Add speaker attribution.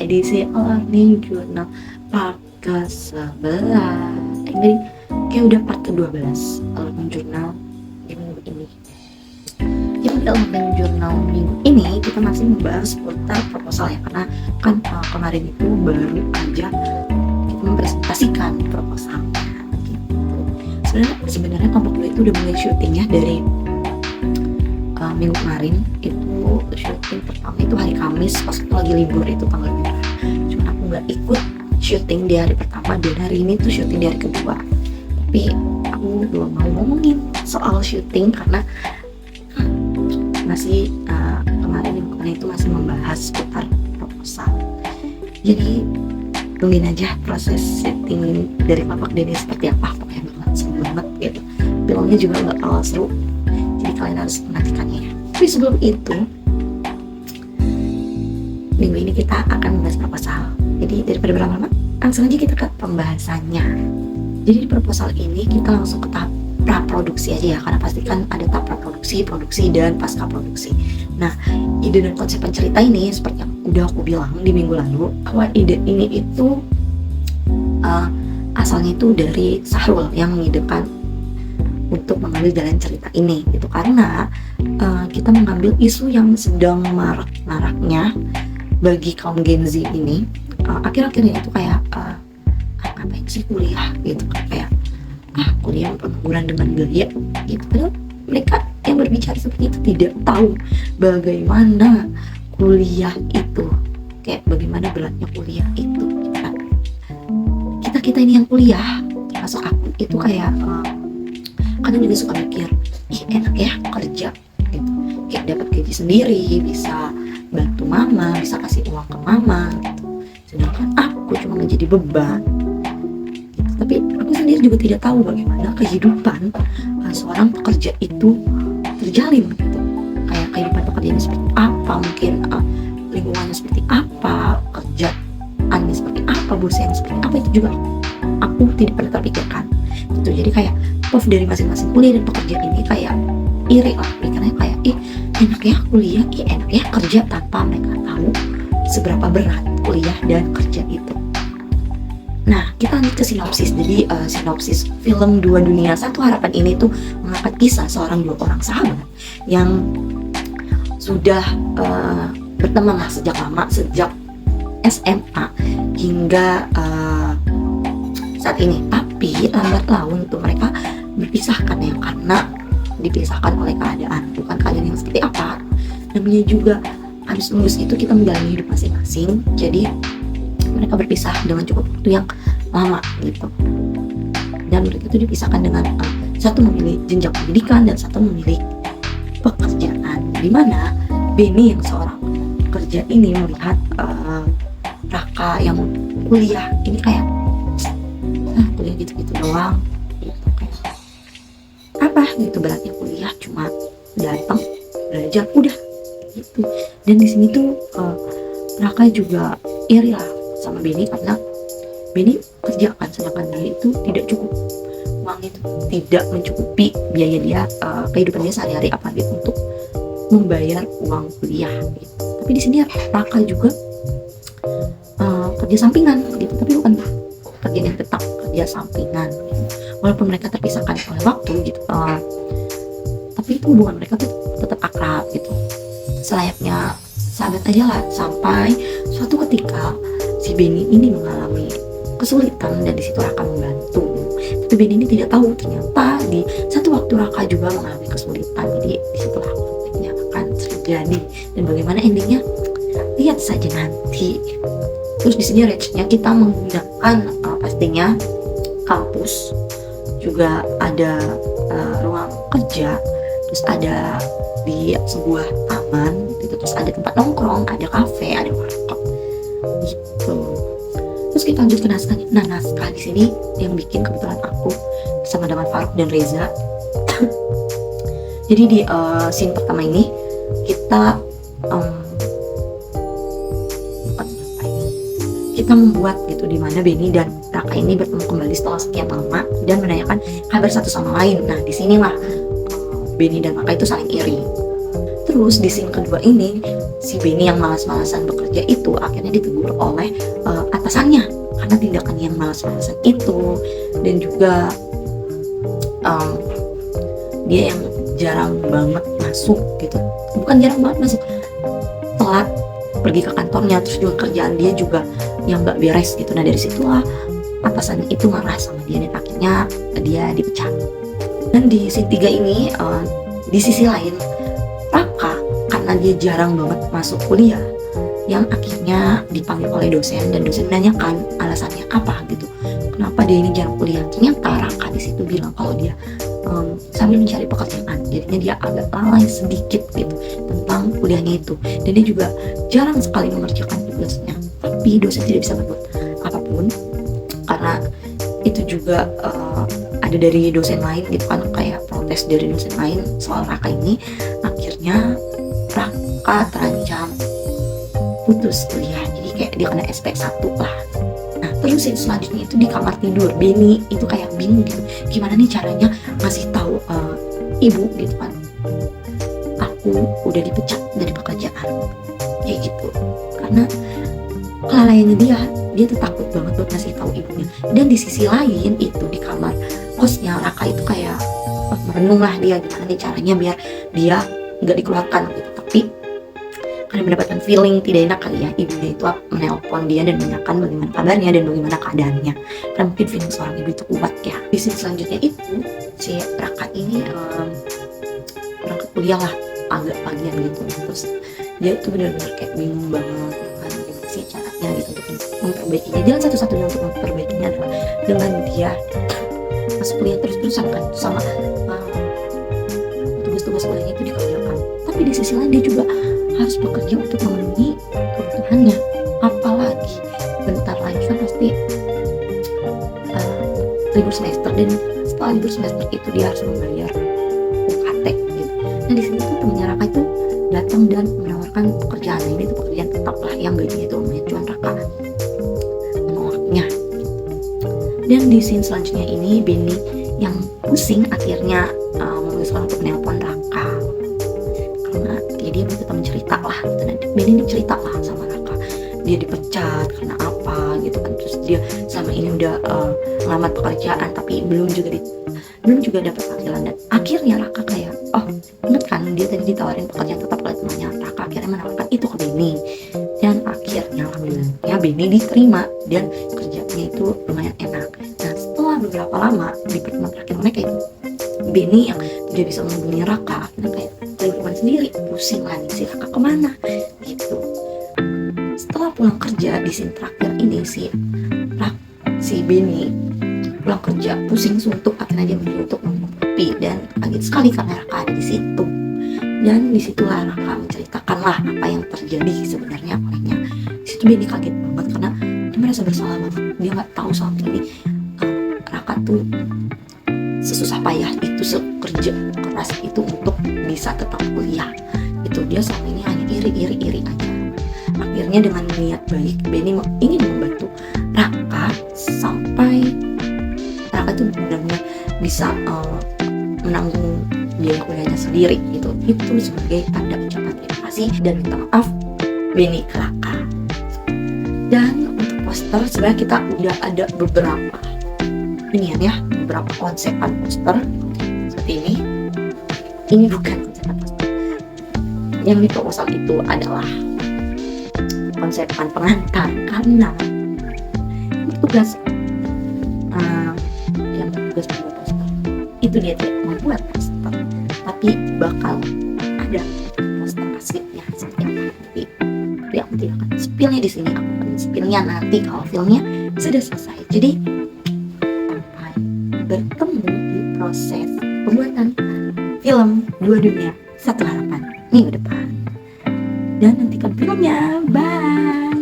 Speaker 1: edisi Learning Journal part ke-11. Ini kayak udah part ke-12 Learning Journal minggu ini. Jadi dalam Learning Journal minggu ini kita masih membahas seputar proposal ya, karena kan kemarin itu baru aja kita mempresentasikan proposalnya gitu. Sebenarnya kelompok 2 itu udah mulai syuting ya dari minggu kemarin. Itu syuting pertama itu hari Kamis, pas itu lagi libur, itu tanggal merah. Cuman aku nggak ikut syuting di hari pertama, dan hari ini tuh syuting di hari kedua. Tapi aku belum mau ngomongin soal syuting karena masih kemarin itu masih membahas seputar proposal. Jadi tungguin aja proses syuting dari Bapak Denny seperti apa. Pokoknya banget seru banget gitu. Filmnya juga nggak kalah seru, jadi kalian harus menantikannya. Tapi sebelum itu, minggu ini kita akan membahas proposal. Jadi daripada berlama-lama, langsung aja kita ke pembahasannya. Jadi di proposal ini kita langsung ke tahap praproduksi aja ya, karena pastikan ada tahap praproduksi, produksi, dan pasca produksi. Nah, ide dan konsep pencerita ini seperti yang udah aku bilang di minggu lalu, bahwa ide ini itu asalnya itu dari Sahrul yang mengidekan untuk mengambil jalan cerita ini gitu, karena kita mengambil isu yang sedang marak-maraknya bagi kaum Gen Z ini akhir-akhir ini tuh kayak ngapain sih kuliah gitu, kayak kuliah pengangguran dengan gaya gitu. Padahal mereka yang berbicara seperti itu tidak tahu bagaimana kuliah itu, kayak bagaimana beratnya kuliah itu gitu kan. Kita ini yang kuliah, termasuk aku itu kayak kadang juga suka mikir, enak ya kerja gitu, kayak dapat gaji sendiri, bisa bantu mama, bisa kasih uang ke mama gitu. Sedangkan aku cuma menjadi beban gitu. Tapi aku sendiri juga tidak tahu bagaimana kehidupan seorang pekerja itu terjalin gitu, kayak kehidupan pekerjaannya seperti apa, mungkin lingkungannya seperti apa, kerjaannya seperti apa, bosnya seperti apa, itu juga aku tidak pernah terpikirkan gitu. Jadi kayak dari masing-masing kuliah dan pekerja ini kayak iri lah, mikirnya kayak enak ya kuliah, enak ya kerja, tanpa mereka tahu seberapa berat kuliah dan kerja itu. Nah, kita lanjut ke sinopsis. Jadi sinopsis film Dua Dunia Satu Harapan ini tuh mengangkat kisah dua orang sahabat yang sudah berteman sejak lama, sejak SMA hingga saat ini. Tapi lambat laun tuh mereka berpisahkan ya, karena dipisahkan oleh keadaan, bukan keadaan yang seperti apa. Namanya juga habis lulus itu kita menjalani hidup masing-masing, jadi mereka berpisah dengan cukup waktu yang lama gitu. Dan mereka itu dipisahkan dengan satu memilih jenjang pendidikan dan satu memilih pekerjaan. Dimana Benny yang seorang pekerja ini melihat Raka yang kuliah ini kayak kuliah gitu-gitu doang gitu, kayak apa gitu beratnya kuliah, cuma datang belajar udah gitu. Dan di sini tuh Raka juga iri lah sama Benny, karena Benny kerja kan, sedangkan dia itu tidak cukup, uang itu tidak mencukupi biaya dia, kehidupan dia sehari-hari, apalagi untuk membayar uang kuliah gitu. Tapi di sini Raka juga kerja sampingan gitu, tapi bukan kerjaan yang tetap, kerja sampingan gitu. Walaupun mereka terpisahkan oleh waktu gitu, tapi itu hubungan mereka tuh tetap akrab gitu, selayaknya sahabat aja lah. Sampai suatu ketika si Benny ini mengalami kesulitan, dan di situ Raka membantu. Tapi Benny ini tidak tahu ternyata di satu waktu Raka juga mengalami kesulitan. Jadi di situlah konfliknya akan terjadi, dan bagaimana endingnya lihat saja nanti. Terus di sini range-nya kita menggunakan pastinya kampus, juga ada ruang kerja, terus ada di sebuah taman gitu, terus ada tempat nongkrong, ada kafe, ada warkop gitu. Terus kita lanjut ke naskah. Nah, naskah di sini yang bikin kebetulan aku bersama dengan Faruk dan Reza. Jadi di scene pertama ini kita membuat gitu, di mana Benny dan Raka ini bertemu kembali setelah sekian lama dan menanyakan kabar satu sama lain. Nah, disinilah Benny dan Raka itu saling iri. terus di scene kedua ini si Benny yang malas-malasan bekerja itu akhirnya ditegur oleh atasannya karena tindakan yang malas-malasan itu. Dan juga dia yang jarang banget masuk gitu, bukan jarang banget masuk, telat pergi ke kantornya, terus juga kerjaan dia juga yang gak beres gitu. Nah dari situlah atasannya itu marah sama dia dan akhirnya dia dipecat. Dan di scene 3 ini di sisi lain Raka karena dia jarang banget masuk kuliah yang akhirnya dipanggil oleh dosen dan dosen menanyakan alasannya apa gitu, kenapa dia ini jarang kuliah. Ternyata Raka di situ bilang kalau dia sambil mencari pekerjaan, jadinya dia agak lalai sedikit gitu tentang kuliahnya itu, dan dia juga jarang sekali mengerjakan tugasnya. Tapi dosen tidak bisa berbuat apapun karena itu juga ada dari dosen lain gitu kan, kayak protes dari dosen lain soal Raka ini. Akhirnya Raka terancam putus kuliah, jadi kayak dia kena SP1 lah. Nah terus yang selanjutnya itu di kamar tidur Benny itu kayak bingung gitu, gimana nih caranya ngasih tahu ibu gitu kan, aku udah dipecat dari pekerjaan kayak gitu. Karena kelalaiannya dia tuh takut banget buat ngasih tahu ibunya. Dan di sisi lain itu di kamar kosnya Raka itu kayak merenung lah dia gimana nih caranya biar dia nggak dikeluarkan gitu. Tapi karena mendapatkan feeling tidak enak kali ya, ibunya itu menelpon dia dan menanyakan bagaimana kabarnya dan bagaimana keadaannya. Karena mungkin feeling seorang ibu itu kuat ya. Di scene selanjutnya itu si Raka ini berangkat kuliah lah agak pagian gitu. Terus dia tuh benar-benar kayak bingung banget kan gimana sih caranya gitu untuk memperbaikinya. Jalan satu-satunya untuk memperbaikinya adalah dengan dia masuk kuliah terus-terusan kan sama tugas-tugas kuliahnya itu dikerjakan. Tapi di sisi lain dia juga harus bekerja untuk memenuhi kebutuhannya. Apalagi bentar lagi kan pasti libur semester, dan setelah libur semester itu dia harus membayar UKT gitu. Nah di sini tuh temennya Raka itu datang dan menawarkan pekerjaan. Ini tuh pekerjaan tetap lah yang gajinya itu lumayan, cuman Raka menolaknya. Dan di scene selanjutnya ini Benny yang pusing akhirnya memutuskan untuk menelpon Raka karena ya dia tetap mencerita lah gitu. Dan Benny cerita lah sama Raka dia dipecat karena apa gitu kan, terus dia selama ini udah ngelamar pekerjaan tapi belum juga dapat panggilan. Dan akhirnya Raka kayak inget kan dia tadi ditawarin pekerjaan tetap oleh temannya. Raka akhirnya menawarkan itu ke Benny dan akhirnya alhamdulillah Benny diterima dan kerjanya itu lumayan enak. Nah setelah beberapa lama di pertemuan terakhir mereka itu Benny yang tidak bisa menghubungi Raka akhirnya kayak telepon sendiri, pusing lah nih si Raka kemana gitu. Setelah pulang kerja di scene terakhir ini si Benny pulang kerja pusing suntuk, akhirnya dia memilih untuk minum kopi dan kaget sekali karena Raka ada di situ. Dan disitulah Raka menceritakanlah apa yang terjadi sebenarnya olehnya. Di situ Benny kaget banget karena dia merasa bersalah banget, dia nggak tahu selama ini Raka tuh sesusah payah itu, sekerja keras itu untuk bisa tetap kuliah itu. Dia selama ini hanya iri aja. Akhirnya dengan niat baik Benny ingin membantu Raka sampai Raka tuh benar-benar bisa menanggung biaya kuliahnya sendiri gitu. Itu sebagai tanda ucapan terima kasih dan minta maaf Benny ke Raka. Dan untuk poster sebenarnya kita udah ada beberapa inian ya, beberapa konsepan poster seperti ini. Ini bukan konsepan poster, yang di proposal itu adalah konsepan pengantar karena tugas yang tugas membuat poster itu dia tidak membuat poster tapi bakal ada poster aslinya seperti apa nanti. Tapi aku tidak akan spillnya di sini, aku akan spillnya nanti kalau filmnya sudah selesai. Jadi sampai bertemu di proses pembuatan film Dua Dunia Satu Harapan minggu depan, dan nantikan filmnya. Bye.